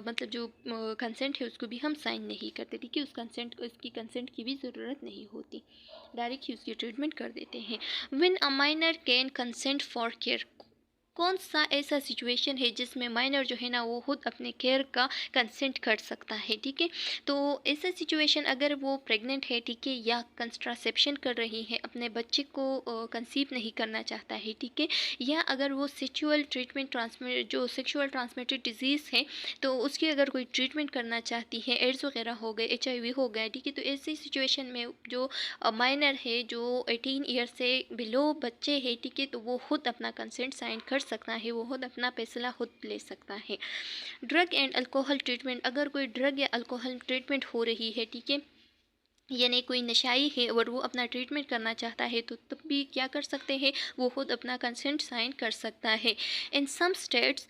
मतलब जो कंसेंट है उसको भी हम साइन नहीं करते, ठीक है। उसकी कंसेंट की भी ज़रूरत नहीं होती, डायरेक्ट ही उसकी ट्रीटमेंट कर देते हैं। When a minor can consent for care, कौन सा ऐसा सिचुएशन है जिसमें माइनर जो है ना वो खुद अपने केयर का कंसेंट कर सकता है, ठीक है। तो ऐसा सिचुएशन अगर वो प्रेग्नेंट है, ठीक है, या कंट्रासेप्शन कर रही है, अपने बच्चे को कंसीव नहीं करना चाहता है, ठीक है, या अगर वो सेक्सुअल ट्रांसमिटेड डिजीज़ है तो उसकी अगर कोई ट्रीटमेंट करना चाहती है, एड्स वगैरह हो गए, HIV हो गया, ठीक है, तो ऐसी सिचुएशन में जो माइनर है, जो 18 ईयर से बिलो बच्चे है, ठीक है, तो वो खुद अपना कंसेंट साइन कर सकता है, वो खुद अपना फैसला खुद ले सकता है। ड्रग एंड अल्कोहल ट्रीटमेंट, अगर कोई ड्रग या अल्कोहल ट्रीटमेंट हो रही है, ठीक है, यानी कोई नशाई है और वो अपना ट्रीटमेंट करना चाहता है, तो तब भी क्या कर सकते हैं, वो खुद अपना कंसेंट साइन कर सकता है। In some states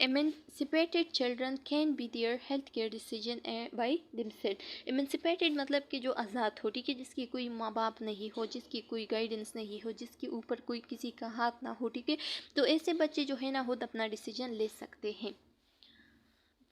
emancipated children can be their health care decision by themselves. Emancipated मतलब कि जो आज़ाद हो, ठीक है, जिसकी कोई माँ बाप नहीं हो, जिसकी कोई गाइडेंस नहीं हो, जिसके ऊपर कोई किसी का हाथ ना हो, ठीक है, तो ऐसे बच्चे जो है ना खुद अपना डिसीजन ले सकते हैं।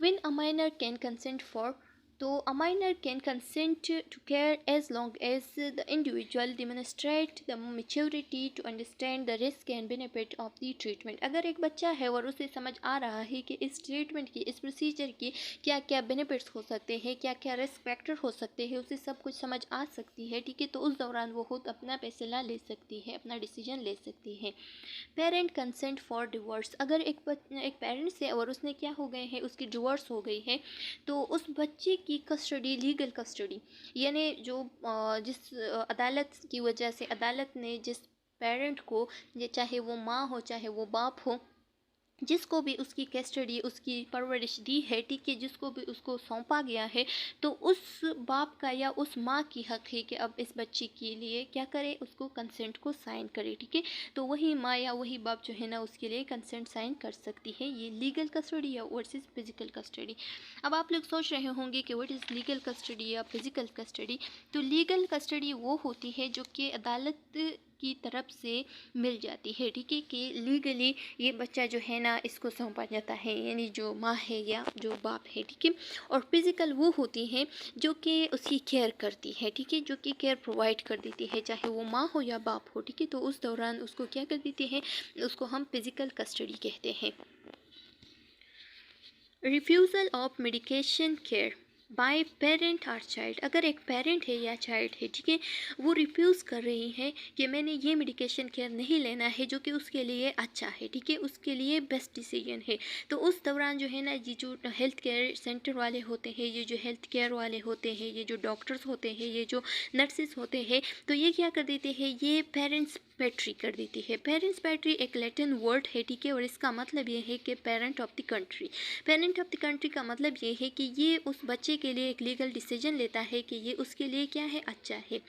When a minor can consent for, तो a minor can consent to care as long as the individual demonstrate the maturity to understand the risk and benefit of the treatment, अगर एक बच्चा है और उसे समझ आ रहा है कि इस ट्रीटमेंट की, इस प्रोसीजर की क्या क्या बेनिफिट्स हो सकते हैं, क्या क्या रिस्क फैक्टर हो सकते हैं, उसे सब कुछ समझ आ सकती है, ठीक है, तो उस दौरान वो खुद अपना फैसला ले सकती है, अपना डिसीजन ले सकती है। पेरेंट कंसेंट फॉर डिवोर्स, अगर एक पेरेंट्स है और उसने क्या हो गए हैं, उसकी डिवोर्स हो गई है, तो उस बच्चे की कस्टडी, लीगल कस्टडी, यानी जो जिस अदालत की वजह से अदालत ने जिस पेरेंट को, ये चाहे वो माँ हो चाहे वो बाप हो, जिसको भी उसकी कस्टडी, उसकी परवरिश दी है, ठीक है, जिसको भी उसको सौंपा गया है, तो उस बाप का या उस माँ की हक है कि अब इस बच्चे के लिए क्या करे, उसको कंसेंट को साइन करे, ठीक है। तो वही माँ या वही बाप जो है ना उसके लिए कंसेंट साइन कर सकती है। ये लीगल कस्टडी या वर्सेस फिजिकल कस्टडी। अब आप लोग सोच रहे होंगे कि व्हाट इज़ लीगल कस्टडी या फिजिकल कस्टडी। तो लीगल कस्टडी वो होती है जो कि अदालत की तरफ से मिल जाती है, ठीक है, कि लीगली ये बच्चा जो है ना इसको सौंपा जाता है, यानी जो माँ है या जो बाप है, ठीक है। और फिज़िकल वो होती है जो कि उसकी केयर करती है, ठीक है, जो कि केयर प्रोवाइड कर देती है, चाहे वो माँ हो या बाप हो, ठीक है, तो उस दौरान उसको क्या कर देती है, उसको हम फिज़िकल कस्टडी कहते हैं। Refusal of medication care, by parent और चाइल्ड। अगर एक पेरेंट है या चाइल्ड है, ठीक है, वो रिफ्यूज़ कर रही है कि मैंने ये मेडिकेशन केयर नहीं लेना है जो कि उसके लिए अच्छा है, ठीक है, उसके लिए बेस्ट डिसीजन है, तो उस दौरान जो है ना, ये जो हेल्थ केयर सेंटर वाले होते हैं, ये जो हेल्थ केयर वाले होते हैं, ये जो डॉक्टर्स होते हैं, ये जो नर्सेस होते हैं, तो ये क्या कर देते हैं, ये पेरेंट्स पैट्री कर देती है। पेरेंट्स पैट्री एक लैटिन वर्ड है, ठीक है, और इसका मतलब ये है कि parent of the country. Parent of the country का मतलब ये है कि ये उस बच्चे के लिए एक लीगल डिसीजन लेता है कि ये उसके लिए क्या है, अच्छा है।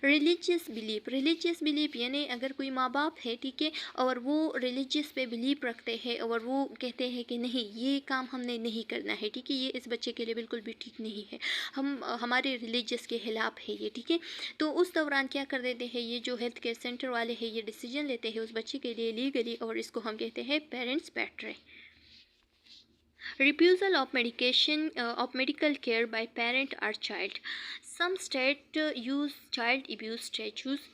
रिलीजियस बिलीफ यानी अगर कोई माँ बाप है, ठीक है, और वो रिलीजियस पे बिलीव रखते हैं और वो कहते हैं कि नहीं, ये काम हमने नहीं करना है, ठीक है, ये इस बच्चे के लिए बिल्कुल भी ठीक नहीं है, हम हमारे रिलीजियस के खिलाफ है ये, ठीक है, तो उस दौरान क्या कर देते हैं, ये जो हेल्थ केयर सेंटर वाले हैं, ये डिसीजन लेते हैं उस बच्चे के लिए लीगली, और इसको हम कहते हैं parents पैट्री। Refusal of medication of medical care by parent or child. Some states use child abuse statutes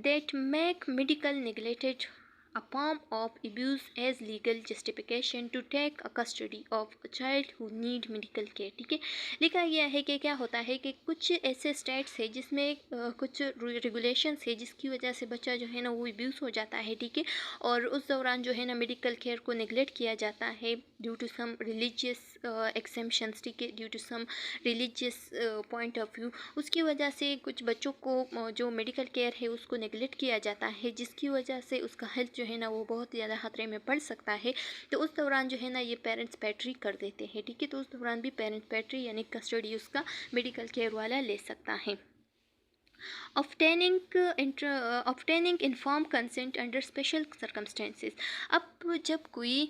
that make medical neglect a form of abuse as legal justification to take a custody of a child who need medical care, ठीक है। लिखा गया है कि क्या होता है कि कुछ ऐसे स्टेट्स है जिसमें कुछ रेगुलेशंस है जिसकी वजह से बच्चा जो है ना वो अब्यूज़ हो जाता है, ठीक है, और उस दौरान जो है ना मेडिकल केयर को नेगलेक्ट किया जाता है due to some religious exemptions, ठीक है, due to some religious point of view, उसकी वजह से कुछ बच्चों को जो मेडिकल केयर है उसको नेगलेक्ट किया जाता है, जिसकी वजह से उसका हेल्थ जो है ना वो बहुत ज़्यादा खतरे में पड़ सकता है, तो उस दौरान जो है ना ये पेरेंट्स पैट्री कर देते हैं, ठीक है, तो उस दौरान भी पेरेंट्स पैट्री यानी कस्टडी उसका मेडिकल केयर वाला ले सकता है। obtaining informed consent under special circumstances। अब जब कोई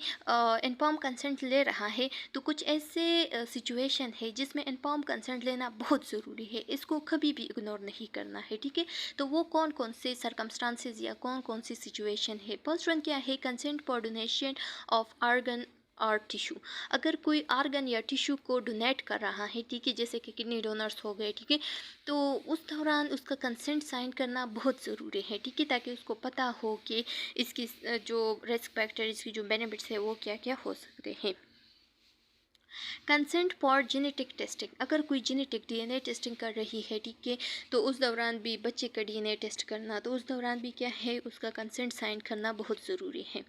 इन्फॉर्म कंसेंट ले रहा है तो कुछ ऐसे सिचुएशन है जिसमें इन्फॉर्म कंसेंट लेना बहुत ज़रूरी है, इसको कभी भी इग्नोर नहीं करना है, ठीक है, तो वो कौन कौन से सर्कमस्टांसेस या कौन कौन सी सिचुएशन है। फर्स्ट वन क्या है, consent for donation of organ और टिश्यू। अगर कोई आर्गन या टिश्यू को डोनेट कर रहा है, ठीक है, जैसे कि किडनी डोनर्स हो गए, ठीक है, तो उस दौरान उसका कंसेंट साइन करना बहुत ज़रूरी है, ठीक है, ताकि उसको पता हो कि इसकी जो रिस्क फैक्टर, इसकी जो बेनिफिट्स है वो क्या क्या हो सकते हैं। Consent for genetic testing. अगर कोई जेनेटिक डीएनए टेस्टिंग कर रही है, ठीक है, तो उस दौरान भी बच्चे का डीएनए टेस्ट करना, तो उस दौरान भी क्या है, उसका कंसेंट साइन करना बहुत ज़रूरी है।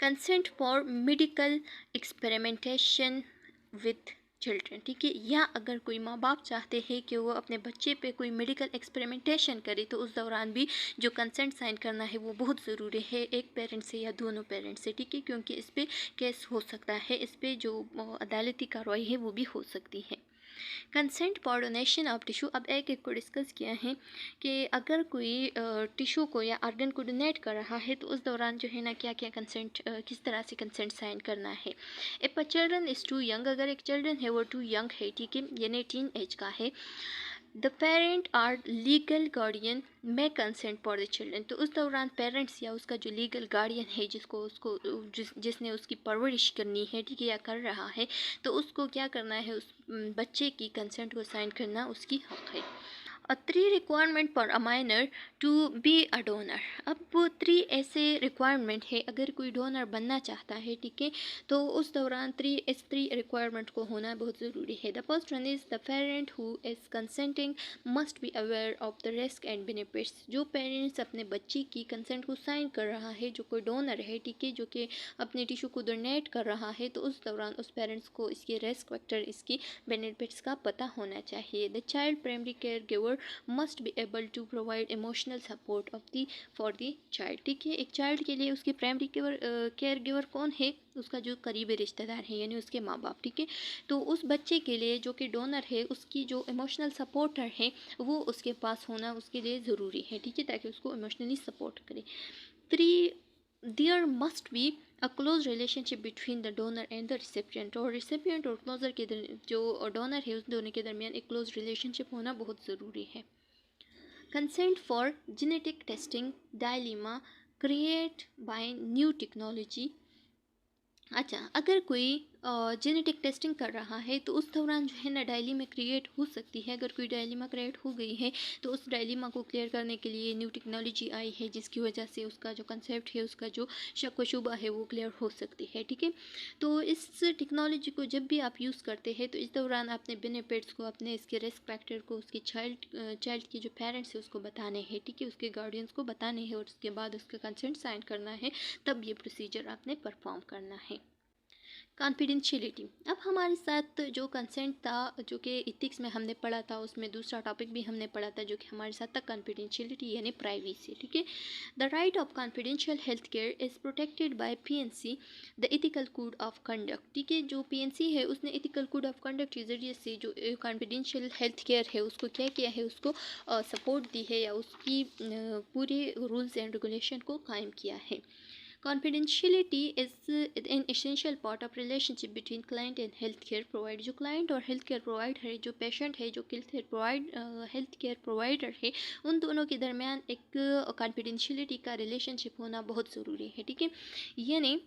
Consent for medical experimentation with children, ठीक है, या अगर कोई माँ बाप चाहते हैं कि वो अपने बच्चे पे कोई मेडिकल एक्सपेरिमेंटेशन करे, तो उस दौरान भी जो कंसेंट साइन करना है वो बहुत ज़रूरी है, एक पेरेंट से या दोनों पेरेंट से, ठीक है, क्योंकि इस पर केस हो सकता है, इस पर जो अदालती कार्रवाई है वो भी हो सकती है। Consent for donation of tissue. अब एक एक को डिस्कस किया है कि अगर कोई टिश्यू को या आर्गन को डोनेट कर रहा है तो उस दौरान जो है ना क्या क्या कंसेंट, किस तरह से कंसेंट साइन करना है। If a children is too young, अगर एक चिल्ड्रन है वो टू यंग है, ठीक है, यानी टीन एज का है, the parent or legal guardian में कंसेंट फॉर द चिल्ड्रन, तो उस दौरान पेरेंट्स या उसका जो लीगल गार्डियन है जिसको उसको जिसने उसकी परवरिश करनी है, ठीक है, या कर रहा है, तो उसको क्या करना है, उस बच्चे की कंसेंट को साइन करना उसकी हक है। 3 requirement for a minor to be a donor. अब वो 3 ऐसे रिक्वायरमेंट है अगर कोई डोनर बनना चाहता है, ठीक है, तो उस दौरान 3 रिक्वायरमेंट को होना बहुत ज़रूरी है। The first one is the parent who is consenting must be aware of the risk and benefits. जो पेरेंट्स अपने बच्चे की कंसेंट को साइन कर रहा है, जो कोई डोनर है, ठीक है, जो कि अपने टिश्यू को डोनेट कर रहा है, तो उस दौरान उस पेरेंट्स को इसके रिस्क फैक्टर, इसकी बेनिफिट्स का पता होना चाहिए। The child primary care giver must be able to provide emotional support of the for the child, ठीक है, एक चाइल्ड के लिए उसके प्राइमरी केयर गिवर कौन है, उसका जो करीबी रिश्तेदार है यानी उसके माँ बाप, ठीक है, तो उस बच्चे के लिए जो कि डोनर है उसकी जो इमोशनल सपोर्टर है वो उसके पास होना उसके लिए ज़रूरी है, ठीक है, ताकि उसको इमोशनली सपोर्ट करे। 3 there must be a close relationship between the donor and the recipient, और रिसिपिएंट और क्लोजर के जो डोनर है उस दोनों के दरमियान एक क्लोज रिलेशनशिप होना बहुत ज़रूरी है। Consent for genetic testing dilemma create bye new technology. अच्छा, अगर कोई जेनेटिक टेस्टिंग कर रहा है, तो उस दौरान जो है ना डायलीमा क्रिएट हो सकती है। अगर कोई डायलीमा क्रिएट हो गई है तो उस डायलीमा को क्लियर करने के लिए न्यू टेक्नोलॉजी आई है, जिसकी वजह से उसका जो कंसेप्ट है, उसका जो शक व शुबा है वो क्लियर हो सकती है। ठीक है, तो इस टेक्नोलॉजी को जब भी आप यूज़ करते हैं तो इस दौरान अपने बेनिफिट्स को, अपने इसके रिस्क फैक्टर को उसके चाइल्ड के जो पेरेंट्स है उसको बताने हैं। ठीक है, उसके गार्डियंस को बताने हैं और उसके बाद उसका कंसेंट साइन करना है, तब ये प्रोसीजर आपने परफॉर्म करना है। कॉन्फिडेंशियलिटी, अब हमारे साथ जो कंसेंट था, जो कि इथिक्स में हमने पढ़ा था, उसमें दूसरा टॉपिक भी हमने पढ़ा था जो कि हमारे साथ था कॉन्फिडेंशियलिटी यानी प्राइवेसी। ठीक है, the right of confidential health care is protected by PNC the ethical code of conduct. ठीक है, जो पीएनसी है उसने इथिकल कोड ऑफ कंडक्ट के ज़रिए से जो कॉन्फिडेंशियल हेल्थ केयर है उसको क्या किया है, उसको सपोर्ट दी है या उसकी पूरे रूल्स एंड रेगुलेशन को कायम किया है। Confidentiality is an essential part of relationship between client and healthcare provider। जो client और healthcare provider है, जो patient है, जो healthcare provider है, उन दोनों के दरमियान एक confidentiality का relationship होना बहुत ज़रूरी है। ठीक है, यानी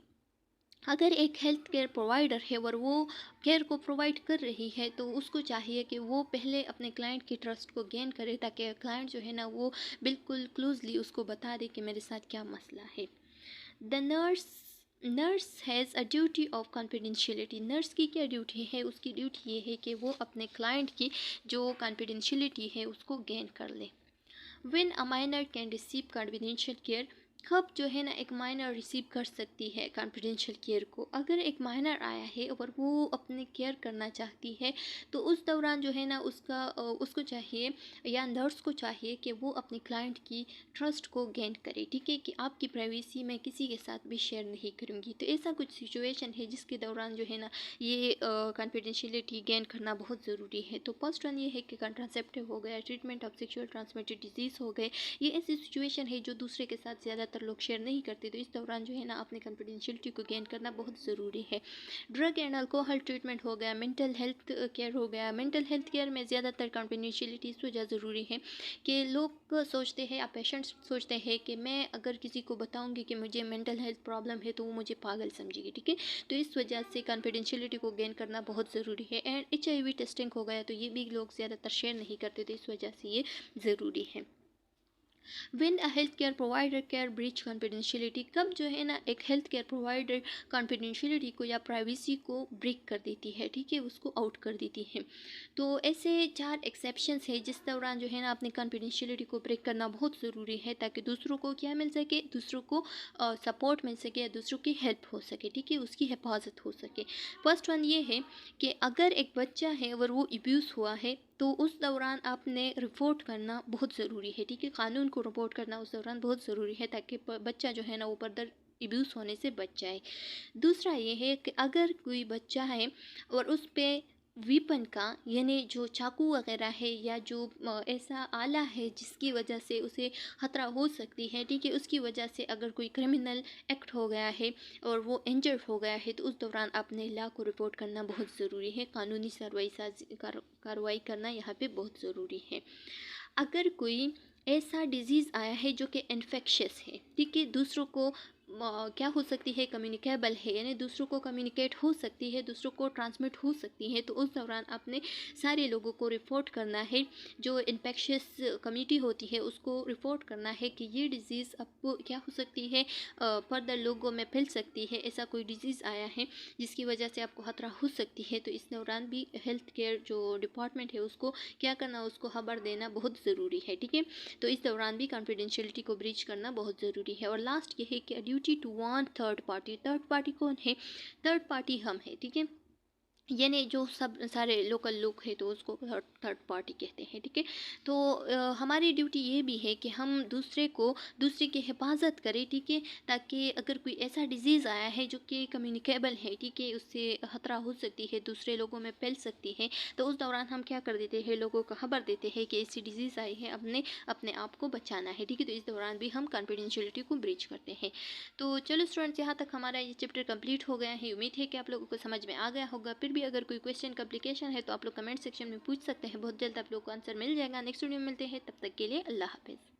अगर एक हेल्थ केयर प्रोवाइडर है और वो केयर को प्रोवाइड कर रही है तो उसको चाहिए कि वो पहले अपने क्लाइंट की ट्रस्ट को गेन करे, ताकि क्लाइंट जो है ना वो बिल्कुल क्लोजली उसको बता दे कि मेरे साथ क्या मसला है। The nurse has a duty of confidentiality. Nurse की क्या ड्यूटी है, उसकी ड्यूटी ये है कि वो अपने क्लाइंट की जो कॉन्फिडेंशियलिटी है उसको गेन कर ले। When a minor can receive confidential care, कब जो है ना एक माइनर रिसीव कर सकती है कॉन्फिडेंशियल केयर को, अगर एक माइनर आया है और वो अपने केयर करना चाहती है तो उस दौरान जो है ना उसको चाहिए या नर्स को चाहिए कि वो अपने क्लाइंट की ट्रस्ट को गेन करे। ठीक है, कि आपकी प्राइवेसी मैं किसी के साथ भी शेयर नहीं करूँगी। तो ऐसा कुछ सिचुएशन है जिसके दौरान जो है ना ये कॉन्फिडेंशियलिटी गेन करना बहुत ज़रूरी है। तो फर्स्ट वन ये है कि कंट्रासेप्टिव हो गया, treatment of sexual transmitted disease हो गए, ये ऐसी सिचुएशन है जो दूसरे के साथ ज़्यादातर लोग शेयर नहीं करते। तो इस दौरान जो है ना अपने कॉन्फिडेंशियलिटी को गेन करना बहुत ज़रूरी है। ड्रग एंड अल्कोहल ट्रीटमेंट हो गया, मेंटल हेल्थ केयर हो गया। मेंटल हेल्थ केयर में ज़्यादातर कॉन्फिडेंशियलिटी इस वजह ज़रूरी है कि लोग सोचते हैं या पेशेंट्स सोचते हैं कि मैं अगर किसी को बताऊंगी कि मुझे मेंटल हेल्थ प्रॉब्लम है तो वो मुझे पागल समझेगी। ठीक है, तो इस वजह से कॉन्फिडेंशियलिटी को गेन करना बहुत ज़रूरी है। एंड HIV टेस्टिंग हो गया, तो ये भी लोग ज़्यादातर शेयर नहीं करते, तो इस वजह से ये ज़रूरी है। When a healthcare provider care breach confidentiality, कब जो है ना एक हेल्थ केयर प्रोवाइडर कॉन्फिडेंशियलिटी को या प्राइवेसी को ब्रेक कर देती है। ठीक है, उसको आउट कर देती है। तो ऐसे 4 एक्सेप्शंस है जिस दौरान जो है ना अपनी कॉन्फिडेंशियलिटी को ब्रेक करना बहुत ज़रूरी है, ताकि दूसरों को क्या मिल सके, दूसरों को सपोर्ट मिल सके या दूसरों की हेल्प हो सके। ठीक है, उसकी हिफाजत हो सके। फर्स्ट वन ये है कि अगर एक बच्चा है और वो अब्यूज़ हुआ है तो उस दौरान आपने रिपोर्ट करना बहुत ज़रूरी है। ठीक है, कानून को रिपोर्ट करना उस दौरान बहुत ज़रूरी है, ताकि बच्चा जो है ना वो फर्दर अब्यूज़ होने से बच जाए। दूसरा ये है कि अगर कोई बच्चा है और उस पे वीपन का यानी जो चाकू वगैरह है या जो ऐसा आला है जिसकी वजह से उसे खतरा हो सकती है, ठीक है, उसकी वजह से अगर कोई क्रिमिनल एक्ट हो गया है और वो इंजर्ड हो गया है तो उस दौरान अपने लॉ को रिपोर्ट करना बहुत ज़रूरी है। कानूनी कार्रवाई करना यहाँ पे बहुत ज़रूरी है। अगर कोई ऐसा डिज़ीज़ आया है जो कि इन्फेक्शियस है, ठीक है, दूसरों को क्या हो सकती है, कम्युनिकेबल है, यानी दूसरों को कम्युनिकेट हो सकती है, दूसरों को ट्रांसमिट हो सकती है, तो उस दौरान आपने सारे लोगों को रिपोर्ट करना है। जो इन्फेक्शियस कम्युनिटी होती है उसको रिपोर्ट करना है कि ये डिज़ीज़ आपको क्या हो सकती है, फर्दर लोगों में फैल सकती है, ऐसा कोई डिज़ीज़ आया है जिसकी वजह से आपको खतरा हो सकती है। तो इस दौरान भी हेल्थ केयर जो डिपार्टमेंट है उसको क्या करना, उसको खबर देना बहुत ज़रूरी है। ठीक है, तो इस दौरान भी कॉन्फिडेंशियलिटी को ब्रीच करना बहुत ज़रूरी है। और लास्ट ये है कि duty to warn third party. Third party कौन है? थर्ड पार्टी हम है। ठीक है, यानी जो सब सारे लोकल लोग हैं तो उसको थर्ड पार्टी कहते हैं। ठीक है, तो हमारी ड्यूटी ये भी है कि हम दूसरे की हिफाजत करें। ठीक है, ताकि अगर कोई ऐसा डिज़ीज़ आया है जो कि कम्युनिकेबल है, ठीक है, उससे खतरा हो सकती है, दूसरे लोगों में फैल सकती है, तो उस दौरान हम क्या कर देते हैं, लोगों को खबर देते हैं कि ऐसी डिज़ीज़ आई है, अपने आप को बचाना है। ठीक है, तो इस दौरान भी हम कॉन्फिडेंशियलिटी को ब्रीच करते हैं। तो चलो स्टूडेंट्स, यहाँ तक हमारा ये चैप्टर कंप्लीट हो गया है। उम्मीद है कि आप लोगों को समझ में आ गया होगा। फिर भी अगर कोई क्वेश्चन कॉम्प्लिकेशन है तो आप लोग कमेंट सेक्शन में पूछ सकते हैं, बहुत जल्द आप लोग को आंसर मिल जाएगा। नेक्स्ट वीडियो में मिलते हैं, तब तक के लिए अल्लाह हाफिज़।